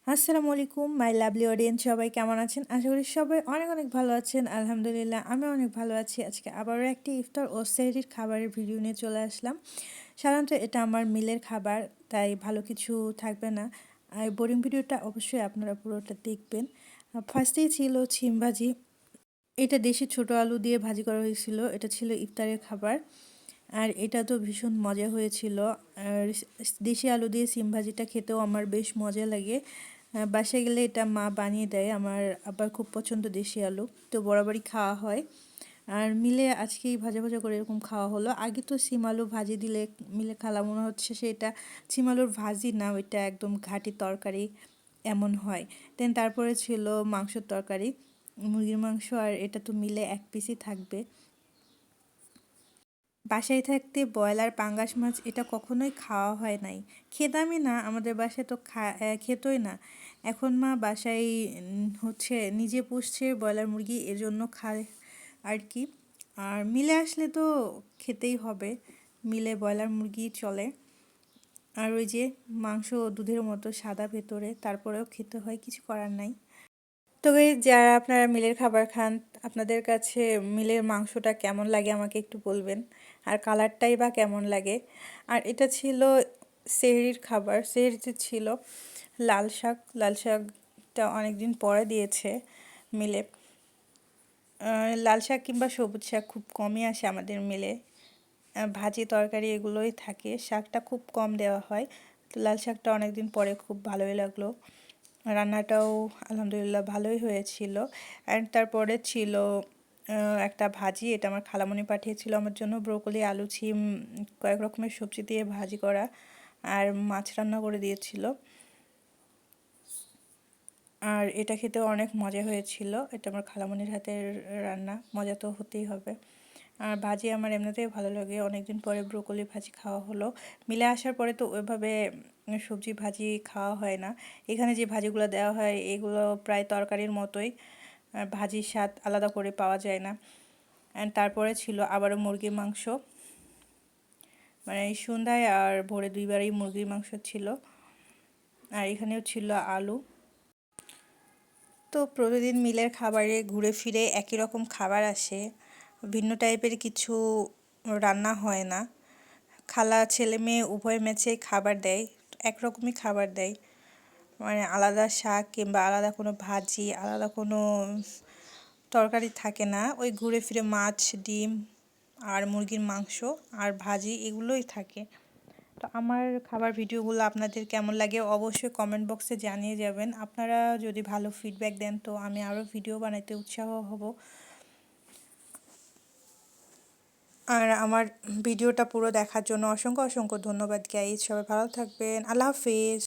আসসালামু আলাইকুম my lovely audience, সবাই কেমন আছেন? আশা করি সবাই অনেক অনেক ভালো আছেন। আলহামদুলিল্লাহ আমি অনেক ভালো আছি। আজকে আবারও একটি ইফতার ও সেহরির খাবারের ভিডিও নিয়ে চলে আসলাম। সাধারণত এটা আমার মিলের খাবার, তাই ভালো কিছু থাকবে না। আর বোরিং ভিডিওটা অবশ্যই আপনারা পুরোটা দেখবেন। ফার্স্টেই ছিল ছিম ভাজি। এটা দেশি ছোট আলু দিয়ে ভাজি করা হয়েছিল। এটা ছিল ইফতারের খাবার। আর এটা তো ভীষণ মজা হয়েছিল। আর দেশি আলু দিয়ে সিম ভাজিটা খেতেও আমার বেশ মজা লাগে। বাসায় গেলে এটা মা বানিয়ে দেয়। আমার আবার খুব পছন্দ দেশি আলু, তো বরাবরই খাওয়া হয়। আর মিলে আজকেই ভাজা ভাজা করে এরকম খাওয়া হলো। আগে তো সিম আলু ভাজি দিলে মিলে খালা মনে হচ্ছে সেটা সিম আলুর ভাজি না, ওইটা একদম ঘাঁটি তরকারি এমন হয়। দেন তারপরে ছিল মাংসের তরকারি, মুরগির মাংস। আর এটা তো মিলে এক পিসই থাকবে। বাসায় থাকতে ব্রয়লার পাঙ্গাস মাছ এটা কখনোই খাওয়া হয় নাই। খেতামই না, আমাদের বাসায় তো খেতই না। এখন মা বাসায় হচ্ছে নিজে পুষছে ব্রয়লার মুরগি, এর জন্য খায় আর কি। আর মিলে আসলে তো খেতেই হবে, মিলে ব্রয়লার মুরগি চলে। আর ওই যে মাংস দুধের মতো সাদা ভেতরে, তারপরেও খেতে হয়, কিছু করার নাই। তবে যারা আপনারা মিলের খাবার খান, আপনাদের কাছে মিলের মাংসটা কেমন লাগে আমাকে একটু বলবেন। আর কালারটাই বা কেমন লাগে। আর এটা ছিল সেহরির খাবার। সেহরিতে ছিল লাল শাক। লাল শাকটা অনেকদিন পরে দিয়েছে মিলে। লাল শাক কিংবা সবুজ শাক খুব কমই আসে আমাদের মিলে। ভাজি তরকারি এগুলোই থাকে, শাকটা খুব কম দেওয়া হয়। তো লাল শাকটা অনেকদিন পরে খুব ভালোই লাগলো। রান্নাটাও আলহামদুলিল্লাহ ভালোই হয়েছিল। অ্যান্ড তারপরে ছিল একটা ভাজি, এটা আমার খালামণি পাঠিয়েছিল আমার জন্য। ব্রোকলি, আলু, ছিম কয়েক রকমের সবজি দিয়ে ভাজি করা, আর মাছ রান্না করে দিয়েছিল। আর এটা খেতেও অনেক মজা হয়েছিল। এটা আমার খালামণির হাতের রান্না, মজা তো হতেই হবে। আর ভাজি আমার এমনিতেই ভালো লাগে। অনেকদিন পরে ব্রোকলি ভাজি খাওয়া হলো। মিলে আসার পরে তো ওইভাবে সবজি ভাজি খাওয়া হয় না। এখানে যে ভাজিগুলো দেওয়া হয় এগুলো প্রায় তরকারির মতোই, ভাজির স্বাদ আলাদা করে পাওয়া যায় না। অ্যান্ড তারপরে ছিল আবারও মুরগির মাংস, মানে এই সন্ধ্যায় আর ভোরে দুইবারই মুরগির মাংস ছিল। আর এখানেও ছিল আলু। তো প্রতিদিন মিলের খাবারে ঘুরে ফিরে একই রকম খাবার আসে, ভিন্ন টাইপের কিছু রান্না হয় না। খালা ছেলে মেয়ে উভয় ম্যাচে খাবার দেয়, একরকমই খাবার দেয়। মানে আলাদা শাক কিংবা আলাদা কোনো ভাজি, আলাদা কোনো তরকারি থাকে না। ওই ঘুরে ফিরে মাছ, ডিম আর মুরগির মাংস আর ভাজি এগুলোই থাকে। তো আমার খাবার ভিডিওগুলো আপনাদের কেমন লাগে অবশ্যই কমেন্ট বক্সে জানিয়ে যাবেন। আপনারা যদি ভালো ফিডব্যাক দেন তো আমি আরও ভিডিও বানাইতে উৎসাহ হব। আর আমার ভিডিওটা পুরো দেখার জন্য অসংখ্য অসংখ্য ধন্যবাদ গাইজ। সবাই ভালো থাকবেন। আল্লাহ হাফিজ।